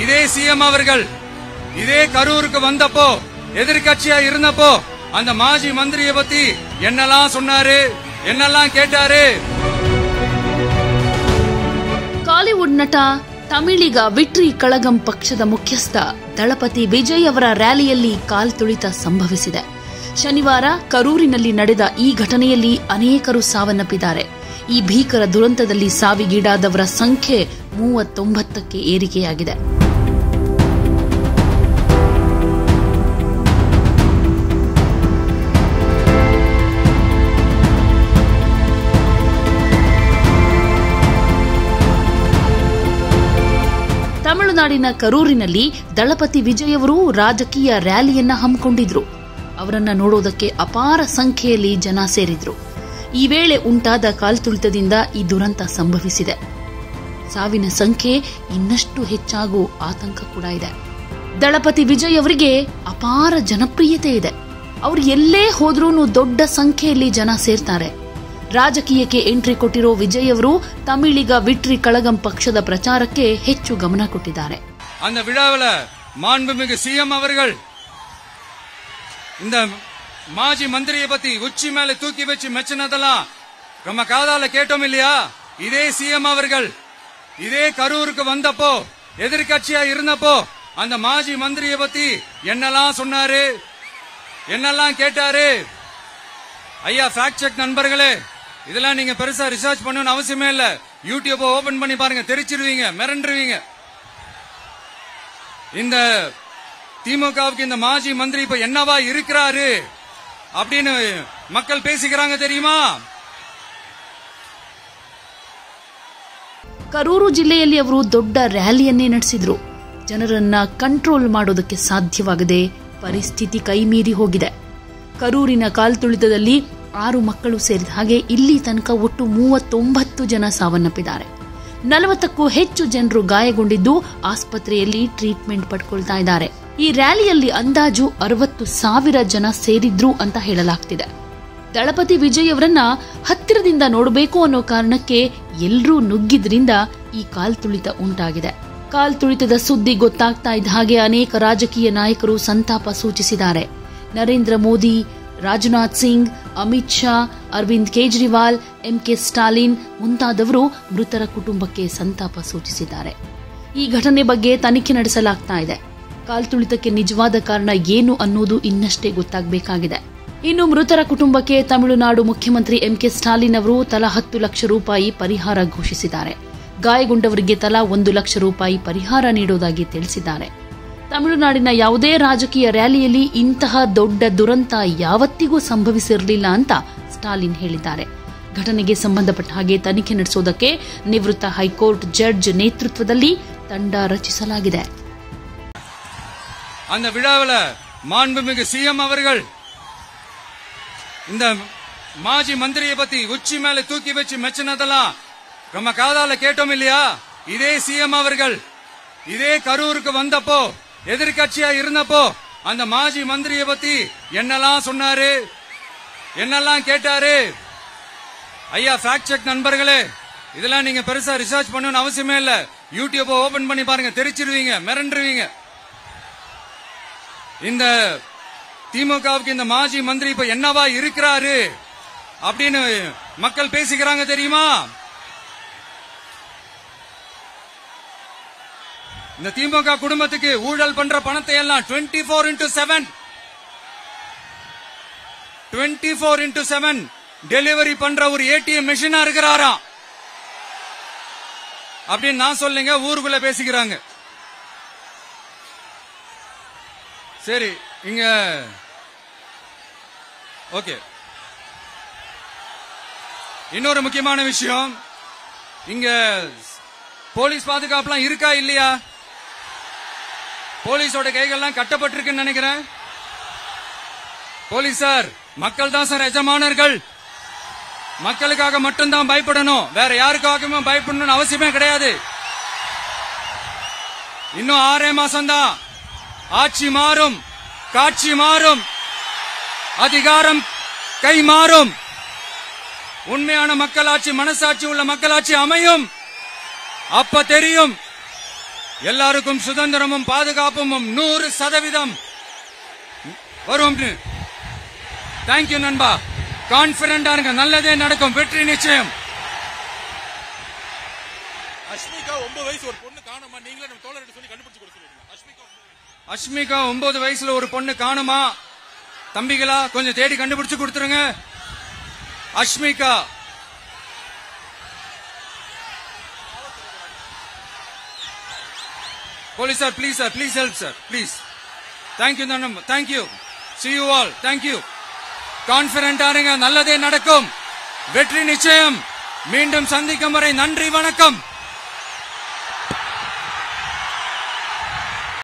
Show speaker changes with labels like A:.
A: இதே சிஎம் அவர்கள் இதே கரூருக்கு வந்தப்போ எதிர்கட்சியா இருந்தப்போ அந்த மாஜி மந்திரியை பத்தி என்னெல்லாம் சொன்னாரு, என்னெல்லாம் ಕೇಟಾರೆ.
B: ಕಾಲಿವುಡ್ ನಟ ತಮಿಳಿಗ ವಿಟ್ರಿ ಕಳಗಂ ಪಕ್ಷದ ಮುಖ್ಯಸ್ಥ ದಳಪತಿ ವಿಜಯ್ ಅವರ ರ್ಯಾಲಿಯಲ್ಲಿ ಕಾಲ್ತುಳಿತ ಸಂಭವಿಸಿದೆ. ಶನಿವಾರ ಕರೂರಿನಲ್ಲಿ ನಡೆದ ಈ ಘಟನೆಯಲ್ಲಿ ಅನೇಕರು ಸಾವನ್ನಪ್ಪಿದ್ದಾರೆ. ಈ ಭೀಕರ ದುರಂತದಲ್ಲಿ ಸಾವಿಗೀಡಾದವರ ಸಂಖ್ಯೆ 39ಕ್ಕೆ ಏರಿಕೆಯಾಗಿದೆ. ತಮಿಳುನಾಡಿನ ಕರೂರಿನಲ್ಲಿ ದಳಪತಿ ವಿಜಯ್ ಅವರು ರಾಜಕೀಯ ರ್ಯಾಲಿಯನ್ನ ಹಮ್ಮಿಕೊಂಡಿದ್ರು. ಅವರನ್ನ ನೋಡೋದಕ್ಕೆ ಅಪಾರ ಸಂಖ್ಯೆಯಲ್ಲಿ ಜನ ಸೇರಿದ್ರು. ಈ ವೇಳೆ ಉಂಟಾದ ಕಾಲ್ತುಳಿತದಿಂದ ಈ ದುರಂತ ಸಂಭವಿಸಿದೆ. ಸಾವಿನ ಸಂಖ್ಯೆ ಇನ್ನಷ್ಟು ಹೆಚ್ಚಾಗುವ ಆತಂಕ ಕೂಡ ಇದೆ. ದಳಪತಿ ವಿಜಯ್ ಅವರಿಗೆ ಅಪಾರ ಜನಪ್ರಿಯತೆ ಇದೆ. ಅವರು ಎಲ್ಲೇ ಹೋದ್ರೂ ದೊಡ್ಡ ಸಂಖ್ಯೆಯಲ್ಲಿ ಜನ ಸೇರ್ತಾರೆ. ರಾಜಕೀಯಕ್ಕೆ ಎಂಟ್ರಿ ಕೊಟ್ಟಿರೋ ವಿಜಯ್ ಅವರು ತಮಿಳಿಗ ವಿಟ್ರಿ ಕಳಗಂ ಪಕ್ಷದ ಪ್ರಚಾರಕ್ಕೆ ಹೆಚ್ಚು ಗಮನ ಕೊಟ್ಟಿದ್ದಾರೆ.
A: அந்த விழாவில் மாண்புமிகு சிஎம் அவர்கள் இந்த மாஜி மந்திரியை பத்தி உச்சி மேல தூக்கி வச்சு மெச்சினதெல்லாம் நம்ம காதால கேட்டோம் இல்லையா? இதே சிஎம் அவர்கள் இதே கரூருக்கு வந்தப்போ எதிர்கட்சியா இருந்தப்போ அந்த மாஜி மந்திரியை பத்தி என்னெல்லாம் சொன்னாரு, என்னெல்லாம் கேட்டாரு. ஐயா ஃபேக்ட் செக் நண்பர்களே, இதெல்லாம் நீங்க பெருசா ரிசர்ச் பண்ணணும்னு அவசியமே இல்ல. யூடியூப் ஓபன் பண்ணி பாருங்க, தெரிச்சிருவீங்க, மிரண்டுருவீங்க. இந்த திமுகவுக்கு இந்த மாஜி மந்திரி இப்ப என்னவா இருக்கிறாரு அப்படின்னு மக்கள் பேசிக்கிறாங்க தெரியுமா?
B: ಕರೂರು ಜಿಲ್ಲೆಯಲ್ಲಿ ಅವರು ದೊಡ್ಡ ರ್ಯಾಲಿಯನ್ನೇ ನಡೆಸಿದ್ರು. ಜನರನ್ನ ಕಂಟ್ರೋಲ್ ಮಾಡೋದಕ್ಕೆ ಸಾಧ್ಯವಾಗದೆ ಪರಿಸ್ಥಿತಿ ಕೈಮೀರಿ ಹೋಗಿದೆ. ಕರೂರಿನ ಕಾಲ್ತುಳಿತದಲ್ಲಿ 6 ಮಕ್ಕಳು ಸೇರಿದ ಹಾಗೆ ಇಲ್ಲಿ ತನಕ ಒಟ್ಟು 39 ಜನ ಸಾವನ್ನಪ್ಪಿದ್ದಾರೆ. 40ಕ್ಕೂ ಹೆಚ್ಚು ಜನರು ಗಾಯಗೊಂಡಿದ್ದು ಆಸ್ಪತ್ರೆಯಲ್ಲಿ ಟ್ರೀಟ್ಮೆಂಟ್ ಪಡ್ಕೊಳ್ತಾ ಇದ್ದಾರೆ. ಈ ರ್ಯಾಲಿಯಲ್ಲಿ ಅಂದಾಜು 60,000 ಜನ ಸೇರಿದ್ರು ಅಂತ ಹೇಳಲಾಗ್ತಿದೆ. ದಳಪತಿ ವಿಜಯ್ ಅವರನ್ನ ಹತ್ತಿರದಿಂದ ನೋಡಬೇಕು ಅನ್ನೋ ಕಾರಣಕ್ಕೆ ಎಲ್ಲರೂ ನುಗ್ಗಿದ್ರಿಂದ ಈ ಕಾಲ್ತುಳಿತ ಉಂಟಾಗಿದೆ. ಕಾಲ್ತುಳಿತದ ಸುದ್ದಿ ಗೊತ್ತಾಗ್ತಾ ಇದ್ದ ಹಾಗೆ ಅನೇಕ ರಾಜಕೀಯ ನಾಯಕರು ಸಂತಾಪ ಸೂಚಿಸಿದ್ದಾರೆ. ನರೇಂದ್ರ ಮೋದಿ, ರಾಜನಾಥ್ ಸಿಂಗ್, ಅಮಿತ್ ಶಾ, ಅರವಿಂದ್ ಕೇಜ್ರಿವಾಲ್, ಎಂಕೆ ಸ್ಟಾಲಿನ್ ಮುಂತಾದವರು ಮೃತರ ಕುಟುಂಬಕ್ಕೆ ಸಂತಾಪ ಸೂಚಿಸಿದ್ದಾರೆ. ಈ ಘಟನೆ ಬಗ್ಗೆ ತನಿಖೆ ನಡೆಸಲಾಗ್ತಾ ಇದೆ. ಕಾಲ್ತುಳಿತಕ್ಕೆ ನಿಜವಾದ ಕಾರಣ ಏನು ಅನ್ನೋದು ಇನ್ನಷ್ಟೇ ಗೊತ್ತಾಗಬೇಕಾಗಿದೆ. ಇನ್ನು ಮೃತರ ಕುಟುಂಬಕ್ಕೆ ತಮಿಳುನಾಡು ಮುಖ್ಯಮಂತ್ರಿ ಎಂಕೆ ಸ್ಟಾಲಿನ್ ಅವರು ತಲಾ 10 ಲಕ್ಷ ರೂಪಾಯಿ ಪರಿಹಾರ ಘೋಷಿಸಿದ್ದಾರೆ. ಗಾಯಗೊಂಡವರಿಗೆ ತಲಾ 1 ಲಕ್ಷ ರೂಪಾಯಿ ಪರಿಹಾರ ನೀಡುವುದಾಗಿ ತಿಳಿಸಿದ್ದಾರೆ. ತಮಿಳುನಾಡಿನ ಯಾವುದೇ ರಾಜಕೀಯ ರ್ಯಾಲಿಯಲ್ಲಿ ಇಂತಹ ದೊಡ್ಡ ದುರಂತ ಯಾವತ್ತಿಗೂ ಸಂಭವಿಸಿರಲಿಲ್ಲ ಅಂತ ಸ್ಟಾಲಿನ್ ಹೇಳಿದ್ದಾರೆ. ಘಟನೆಗೆ ಸಂಬಂಧಪಟ್ಟ ಹಾಗೆ ತನಿಖೆ ನಡೆಸುವುದಕ್ಕೆ ನಿವೃತ್ತ ಹೈಕೋರ್ಟ್ ಜಡ್ಜ್ ನೇತೃತ್ವದಲ್ಲಿ ತಂಡ ರಚಿಸಲಾಗಿದೆ.
A: அந்த விழாவில் மாண்புமிகு சிஎம் அவர்கள் இந்த மாஜி மந்திரியை பத்தி உச்சி மேல தூக்கி வச்சு மெச்சினதெல்லாம் நம்ம காதால கேட்டோம் இல்லையா? இதே சிஎம் அவர்கள் இதே கரூருக்கு வந்தப்போ எதிர்கட்சியா இருந்தப்போ அந்த மாஜி மந்திரியை பத்தி என்னெல்லாம் சொன்னாரு, என்னெல்லாம் கேட்டாரு. ஐயா ஃபேக்ட் செக் நண்பர்களே, இதெல்லாம் நீங்க பெருசா ரிசர்ச் பண்ணணும்னு அவசியமே இல்ல. யூடியூப் ஓபன் பண்ணி பாருங்க, தெரிச்சிருவீங்க, மிரண்டுருவீங்க. இந்த திமுகவுக்கு இந்த மாஜி மந்திரி இப்ப என்னவா இருக்கிறாரு அப்படின்னு மக்கள் பேசிக்கிறாங்க தெரியுமா? இந்த திமுக குடும்பத்துக்கு ஊழல் பண்ற பணத்தை எல்லாம் 24x7 டெலிவரி பண்ற ஒரு ஏடிஎம் மெஷினா இருக்கிறாராம் அப்படின்னு நான் சொல்லுங்க, ஊருக்குள்ள பேசிக்கிறாங்க. சரி, இங்க ஓகே. இன்னொரு முக்கியமான விஷயம், இங்க போலீஸ் பாதுகாப்புலாம் இருக்கா இல்லையா? போலீஸோட கைகள்லாம் கட்டப்பட்டிருக்குன்னு நினைக்கிறேன். போலீசார் மக்கள் தான் சார் எஜமானர்கள். மக்களுக்காக மட்டும்தான் பயப்படணும், வேற யாருக்காகவும் பயப்படணும்னு அவசியமே கிடையாது. இன்னும் 6 மாசம் தான். ஆட்சி மாறும், காட்சி மாறும், அதிகாரம் கை மாறும். உண்மையான மக்களாட்சி, மனசாட்சி உள்ள மக்களாட்சி அமையும். அப்ப தெரியும் எல்லாருக்கும் சுதந்திரமும் பாதுகாப்பும் 100% வரும். தேங்க்யூ நண்பா. கான்பிடண்டா இருங்க, நல்லதே நடக்கும், வெற்றி நிச்சயம்.
C: அஷ்மிகா 9 வயசு ஒரு பொண்ணு காணுமா, நீங்களே நம்ம தோழர்கிட்ட சொல்லி கண்டுபிடிச்சு கொடுத்துருக்கீங்க.
A: அஷ்மிகா 9 வயசுல ஒரு பொண்ணு காணுமா, தம்பிகளா கொஞ்சம் தேடி கண்டுபிடிச்சு கொடுத்துருங்க. Ashmika police sir, please sir, please help sir, please. Thank you நண்பா, thank you. See you all. Thank you. கான்பிடண்டா இருங்க, நல்லதே நடக்கும், வெற்றி நிச்சயம். மீண்டும் சந்திக்கும் வரை நன்றி, வணக்கம்.